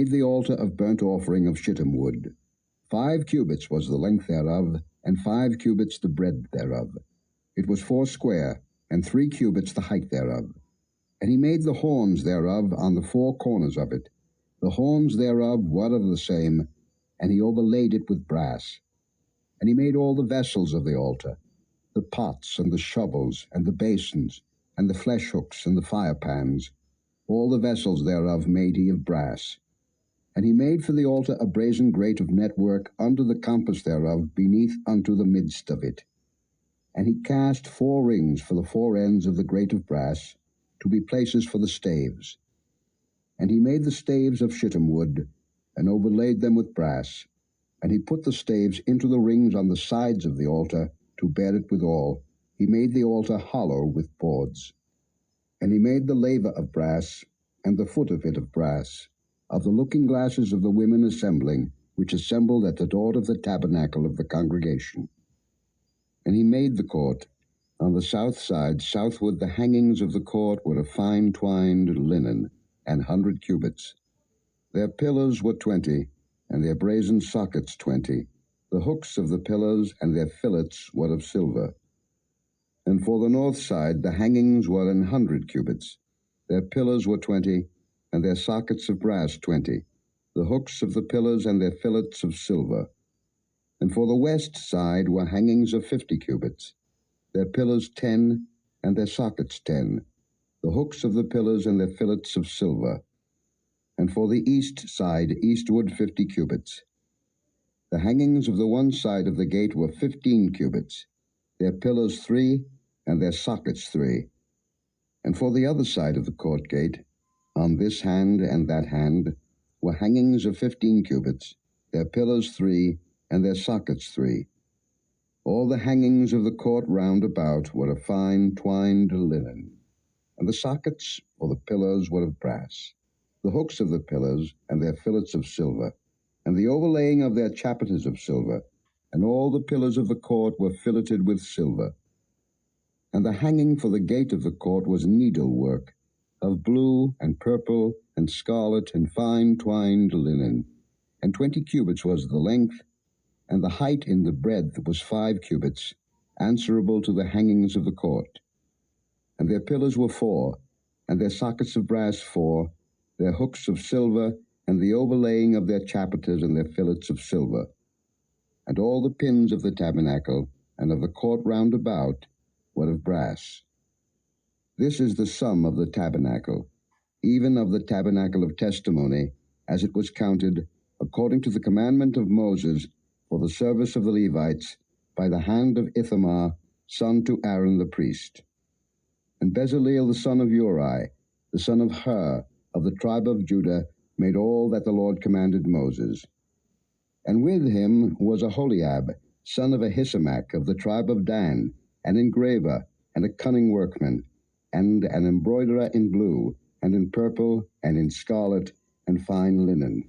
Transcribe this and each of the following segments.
made the altar of burnt offering of shittim wood. 5 cubits was the length thereof, and 5 cubits the breadth thereof. It was 4 square, and 3 cubits the height thereof. And he made the horns thereof on the 4 corners of it. The horns thereof were of the same, and he overlaid it with brass. And he made all the vessels of the altar, the pots and the shovels and the basins, and the flesh hooks and the firepans. All the vessels thereof made he of brass. And he made for the altar a brazen grate of network under the compass thereof, beneath unto the midst of it. And he cast 4 rings for the 4 ends of the grate of brass, to be places for the staves. And he made the staves of shittim wood, and overlaid them with brass. And he put the staves into the rings on the sides of the altar, to bear it withal. He made the altar hollow with boards. And he made the laver of brass, and the foot of it of brass, of the looking glasses of the women assembling, which assembled at the door of the tabernacle of the congregation. And he made the court. On the south side, southward, the hangings of the court were of fine twined linen, 100 cubits. Their pillars were 20, and their brazen sockets 20. The hooks of the pillars and their fillets were of silver. And for the north side, the hangings were 100 cubits. Their pillars were 20, and their sockets of brass 20. The hooks of the pillars and their fillets of silver. And for the west side were hangings of 50 cubits. Their pillars 10, and their sockets 10. The hooks of the pillars and their fillets of silver. And for the east side, eastward 50 cubits. The hangings of the one side of the gate were 15 cubits. Their pillars 3, and their sockets 3. And for the other side of the court gate, on this hand and that hand, were hangings of 15 cubits. Their pillars 3, and their sockets 3. All the hangings of the court round about were of fine twined linen, and the sockets for the pillars were of brass. The hooks of the pillars and their fillets of silver, and the overlaying of their chapiters of silver, and all the pillars of the court were filleted with silver. And the hanging for the gate of the court was needlework, of blue and purple and scarlet and fine twined linen, and 20 cubits was the length, and the height in the breadth was 5 cubits, answerable to the hangings of the court. And their pillars were 4, and their sockets of brass 4, their hooks of silver, and the overlaying of their chapiters and their fillets of silver. And all the pins of the tabernacle and of the court round about were of brass. This is the sum of the tabernacle, even of the tabernacle of testimony, as it was counted, according to the commandment of Moses, for the service of the Levites, by the hand of Ithamar, son to Aaron the priest. And Bezaleel the son of Uri, the son of Hur, of the tribe of Judah, made all that the Lord commanded Moses. And with him was Aholiab, son of Ahisamach, of the tribe of Dan, an engraver, and a cunning workman, and an embroiderer in blue, and in purple, and in scarlet, and fine linen.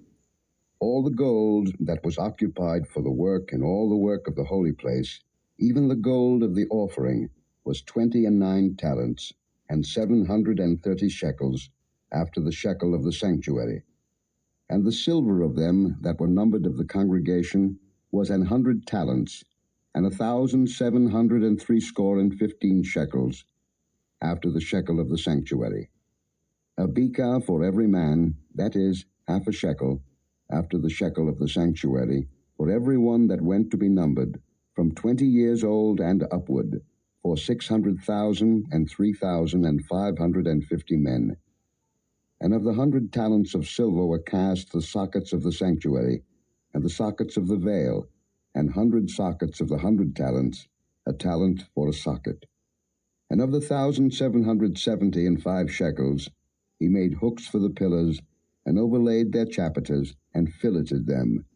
All the gold that was occupied for the work and all the work of the holy place, even the gold of the offering, was 29 talents, and 730 shekels, after the shekel of the sanctuary. And the silver of them that were numbered of the congregation was 100 talents, and 1,760 shekels, after the shekel of the sanctuary. A bekah for every man, that is, half a shekel, after the shekel of the sanctuary, for every one that went to be numbered, from 20 years old and upward, for 600,000 and 3,550 men. And of the 100 talents of silver were cast the sockets of the sanctuary, and the sockets of the veil, and 100 sockets of the 100 talents, a talent for a socket. And of the 1,770 and 5 shekels, he made hooks for the pillars, and overlaid their chapiters, and filleted them.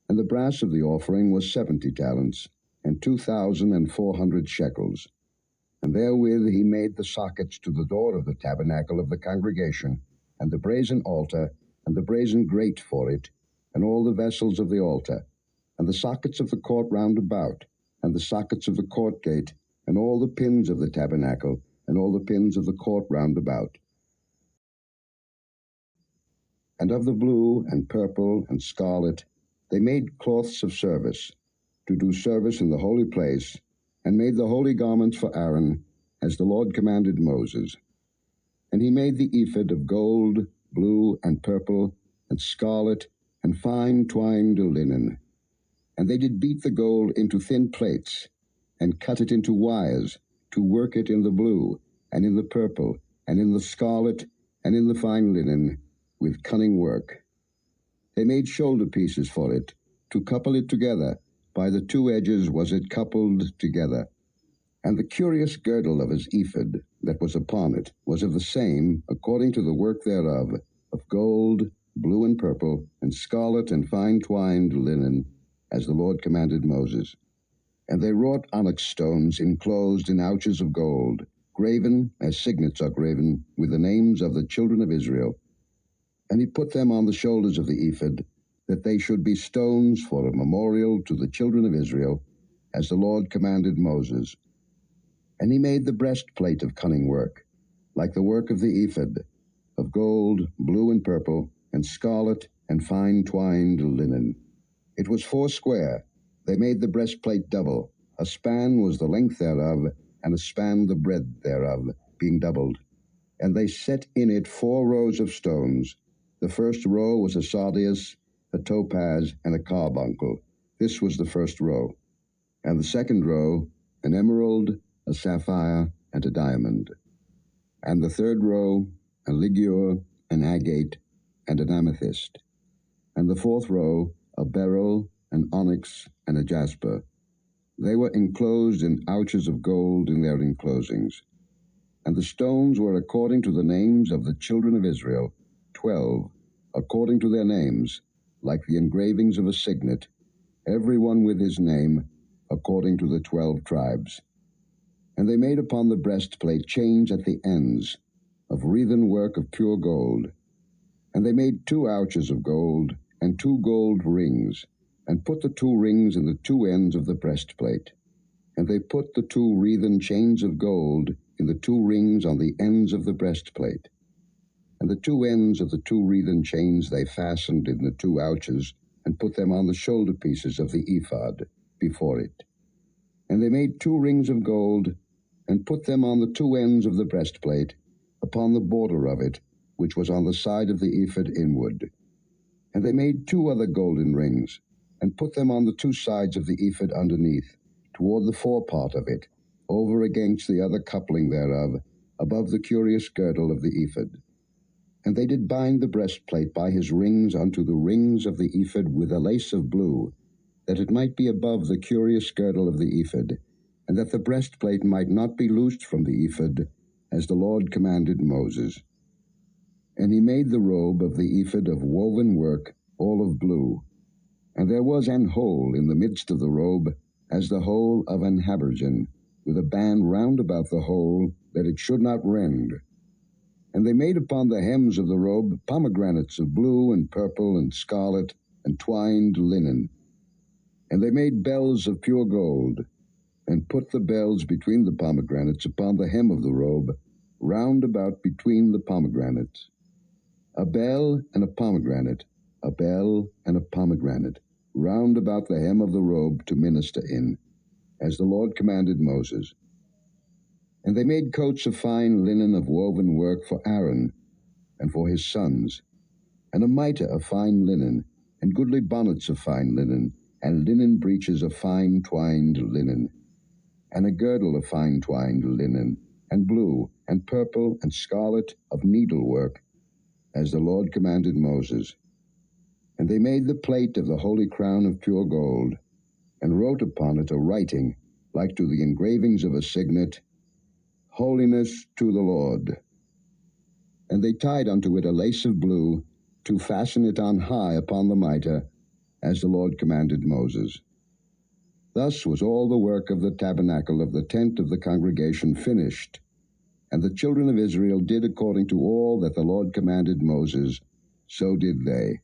And the brass of the offering was 70 talents, and 2,400 shekels. And therewith he made the sockets to the door of the tabernacle of the congregation, and the brazen altar, and the brazen grate for it, and all the vessels of the altar, and the sockets of the court round about, and the sockets of the court gate, and all the pins of the tabernacle, and all the pins of the court round about. And of the blue and purple and scarlet they made cloths of service, to do service in the holy place, and made the holy garments for Aaron, as the Lord commanded Moses. And he made the ephod of gold, blue, and purple, and scarlet, and fine twined linen. And they did beat the gold into thin plates, and cut it into wires, to work it in the blue, and in the purple, and in the scarlet, and in the fine linen, with cunning work. They made shoulder pieces for it, to couple it together. By the two edges was it coupled together. And the curious girdle of his ephod that was upon it was of the same, according to the work thereof, of gold, blue and purple, and scarlet and fine twined linen, as the Lord commanded Moses. And they wrought onyx stones enclosed in ouches of gold, graven, as signets are graven, with the names of the children of Israel. And he put them on the shoulders of the ephod, that they should be stones for a memorial to the children of Israel, as the Lord commanded Moses. And he made the breastplate of cunning work, like the work of the ephod, of gold, blue and purple, and scarlet, and fine twined linen. It was foursquare. They made the breastplate double. A span was the length thereof, and a span the breadth thereof, being doubled. And they set in it 4 rows of stones. The first row was a sardius, a topaz, and a carbuncle. This was the first row. And the second row, an emerald, a sapphire, and a diamond. And the third row, a ligure, an agate, and an amethyst. And the fourth row, a beryl, an onyx, and a jasper. They were enclosed in ouches of gold in their enclosings. And the stones were according to the names of the children of Israel, 12, according to their names, like the engravings of a signet, every one with his name, according to the 12 tribes. And they made upon the breastplate chains at the ends, of wreathen work of pure gold. And they made 2 ouches of gold, and 2 gold rings, and put the 2 rings in the 2 ends of the breastplate. And they put the 2 wreathen chains of gold in the 2 rings on the ends of the breastplate. And the 2 ends of the 2 wreathen chains they fastened in the 2 ouches, and put them on the shoulder pieces of the ephod before it. And they made 2 rings of gold, and put them on the 2 ends of the breastplate, upon the border of it, which was on the side of the ephod inward. And they made 2 other golden rings, and put them on the 2 sides of the ephod underneath, toward the forepart of it, over against the other coupling thereof, above the curious girdle of the ephod. And they did bind the breastplate by his rings unto the rings of the ephod with a lace of blue, that it might be above the curious girdle of the ephod, and that the breastplate might not be loosed from the ephod, as the Lord commanded Moses. And he made the robe of the ephod of woven work, all of blue. And there was an hole in the midst of the robe, as the hole of an habergeon, with a band round about the hole, that it should not rend. And they made upon the hems of the robe pomegranates of blue and purple and scarlet and twined linen. And they made bells of pure gold, and put the bells between the pomegranates upon the hem of the robe, round about between the pomegranates. A bell and a pomegranate, a bell and a pomegranate, round about the hem of the robe to minister in, as the Lord commanded Moses. And they made coats of fine linen of woven work for Aaron and for his sons, and a mitre of fine linen, and goodly bonnets of fine linen, and linen breeches of fine twined linen, and a girdle of fine twined linen, and blue, and purple, and scarlet of needlework, as the Lord commanded Moses. And they made the plate of the holy crown of pure gold, and wrote upon it a writing, like to the engravings of a signet, Holiness to the Lord. And they tied unto it a lace of blue, to fasten it on high upon the mitre, as the Lord commanded Moses. Thus was all the work of the tabernacle of the tent of the congregation finished, and the children of Israel did according to all that the Lord commanded Moses, so did they.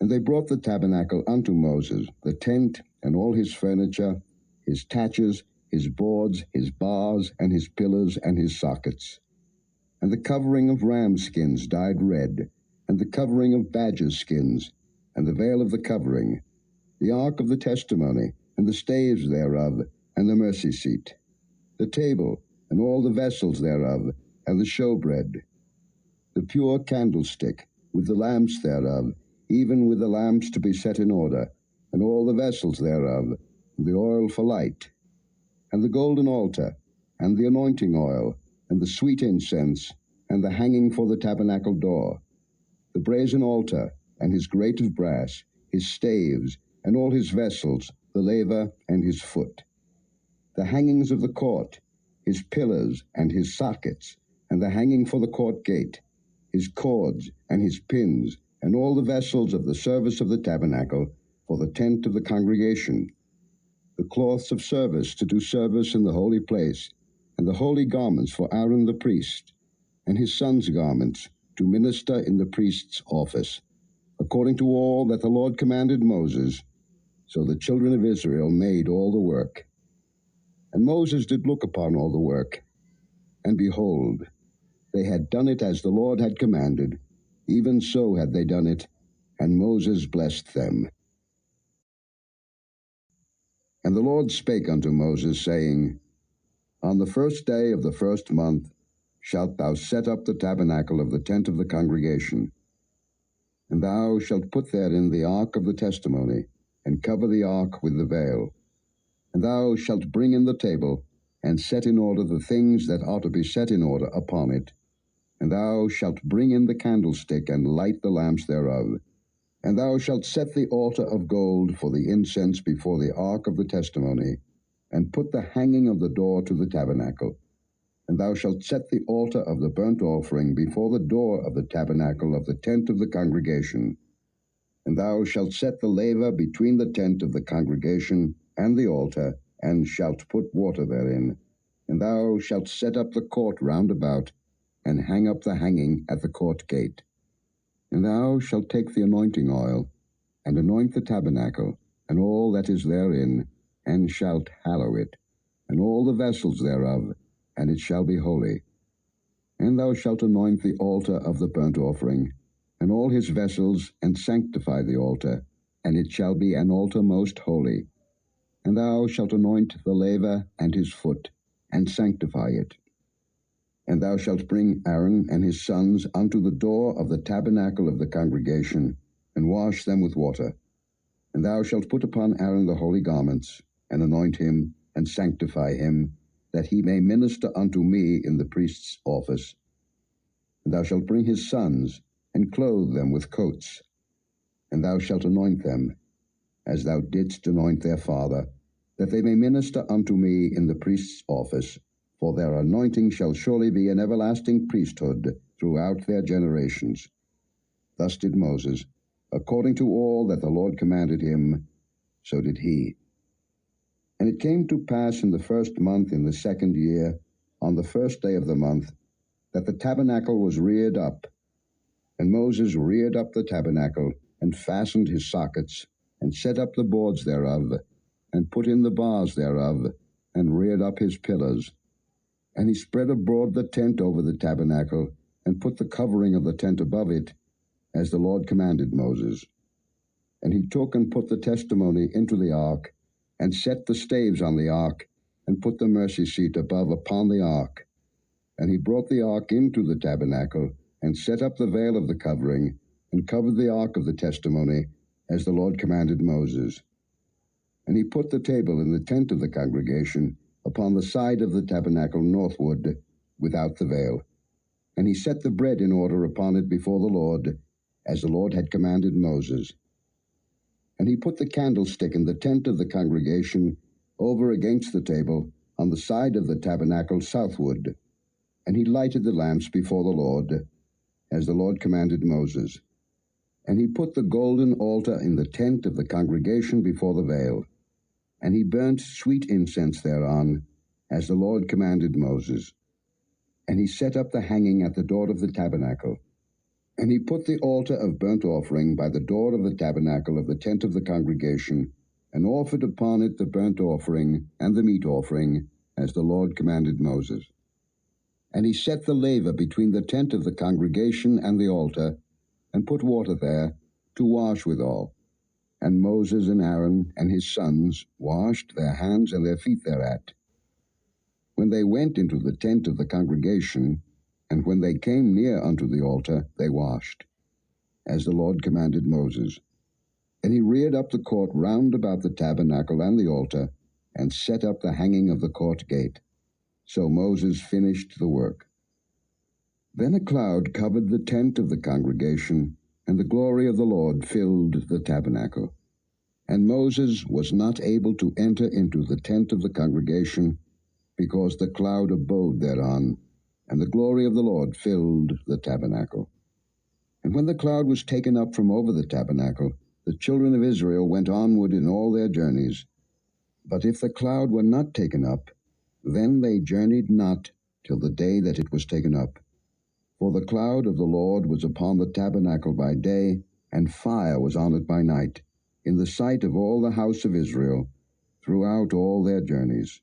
And they brought the tabernacle unto Moses, the tent, and all his furniture, his taches, his boards, his bars, and his pillars, and his sockets. And the covering of ram skins dyed red, and the covering of badgers' skins, and the veil of the covering, the ark of the testimony, and the staves thereof, and the mercy seat, the table, and all the vessels thereof, and the showbread, the pure candlestick, with the lamps thereof, even with the lamps to be set in order, and all the vessels thereof, and the oil for light, and the golden altar, and the anointing oil, and the sweet incense, and the hanging for the tabernacle door, the brazen altar, and his grate of brass, his staves, and all his vessels, the laver, and his foot, the hangings of the court, his pillars, and his sockets, and the hanging for the court gate, his cords, and his pins, and all the vessels of the service of the tabernacle, for the tent of the congregation, the cloths of service to do service in the holy place, and the holy garments for Aaron the priest, and his sons' garments, to minister in the priest's office, according to all that the Lord commanded Moses. So the children of Israel made all the work. And Moses did look upon all the work, and behold, they had done it as the Lord had commanded, even so had they done it, and Moses blessed them. And the Lord spake unto Moses, saying, On the first day of the first month shalt thou set up the tabernacle of the tent of the congregation, and thou shalt put therein the ark of the testimony, and cover the ark with the veil. And thou shalt bring in the table, and set in order the things that ought to be set in order upon it. And thou shalt bring in the candlestick, and light the lamps thereof. And thou shalt set the altar of gold for the incense before the ark of the testimony, and put the hanging of the door to the tabernacle. And thou shalt set the altar of the burnt offering before the door of the tabernacle of the tent of the congregation. And thou shalt set the laver between the tent of the congregation and the altar, and shalt put water therein. And thou shalt set up the court round about, and hang up the hanging at the court gate. And thou shalt take the anointing oil, and anoint the tabernacle, and all that is therein, and shalt hallow it, and all the vessels thereof, and it shall be holy. And thou shalt anoint the altar of the burnt offering, and all his vessels, and sanctify the altar, and it shall be an altar most holy. And thou shalt anoint the laver and his foot, and sanctify it. And thou shalt bring Aaron and his sons unto the door of the tabernacle of the congregation, and wash them with water. And thou shalt put upon Aaron the holy garments, and anoint him, and sanctify him, that he may minister unto me in the priest's office. And thou shalt bring his sons, and clothe them with coats. And thou shalt anoint them, as thou didst anoint their father, that they may minister unto me in the priest's office. For their anointing shall surely be an everlasting priesthood throughout their generations. Thus did Moses, according to all that the Lord commanded him, so did he. And it came to pass in the first month in the second year, on the first day of the month, that the tabernacle was reared up. And Moses reared up the tabernacle, and fastened his sockets, and set up the boards thereof, and put in the bars thereof, and reared up his pillars. And he spread abroad the tent over the tabernacle, and put the covering of the tent above it, as the Lord commanded Moses. And he took and put the testimony into the ark, and set the staves on the ark, and put the mercy seat above upon the ark. And he brought the ark into the tabernacle, and set up the veil of the covering, and covered the ark of the testimony, as the Lord commanded Moses. And he put the table in the tent of the congregation, upon the side of the tabernacle northward, without the veil. And he set the bread in order upon it before the Lord, as the Lord had commanded Moses. And he put the candlestick in the tent of the congregation, over against the table, on the side of the tabernacle southward. And he lighted the lamps before the Lord, as the Lord commanded Moses. And he put the golden altar in the tent of the congregation before the veil. And he burnt sweet incense thereon, as the Lord commanded Moses. And he set up the hanging at the door of the tabernacle. And he put the altar of burnt offering by the door of the tabernacle of the tent of the congregation, and offered upon it the burnt offering and the meat offering, as the Lord commanded Moses. And he set the laver between the tent of the congregation and the altar, and put water there to wash withal. And Moses and Aaron and his sons washed their hands and their feet thereat. When they went into the tent of the congregation, and when they came near unto the altar, they washed, as the Lord commanded Moses. And he reared up the court round about the tabernacle and the altar, and set up the hanging of the court gate. So Moses finished the work. Then a cloud covered the tent of the congregation, and the glory of the Lord filled the tabernacle. And Moses was not able to enter into the tent of the congregation, because the cloud abode thereon, and the glory of the Lord filled the tabernacle. And when the cloud was taken up from over the tabernacle, the children of Israel went onward in all their journeys. But if the cloud were not taken up, then they journeyed not till the day that it was taken up. For the cloud of the Lord was upon the tabernacle by day, and fire was on it by night, in the sight of all the house of Israel, throughout all their journeys.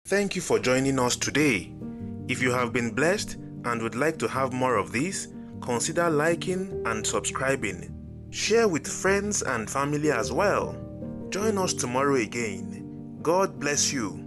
Thank you for joining us today. If you have been blessed and would like to have more of this, consider liking and subscribing. Share with friends and family as well. Join us tomorrow again. God bless you.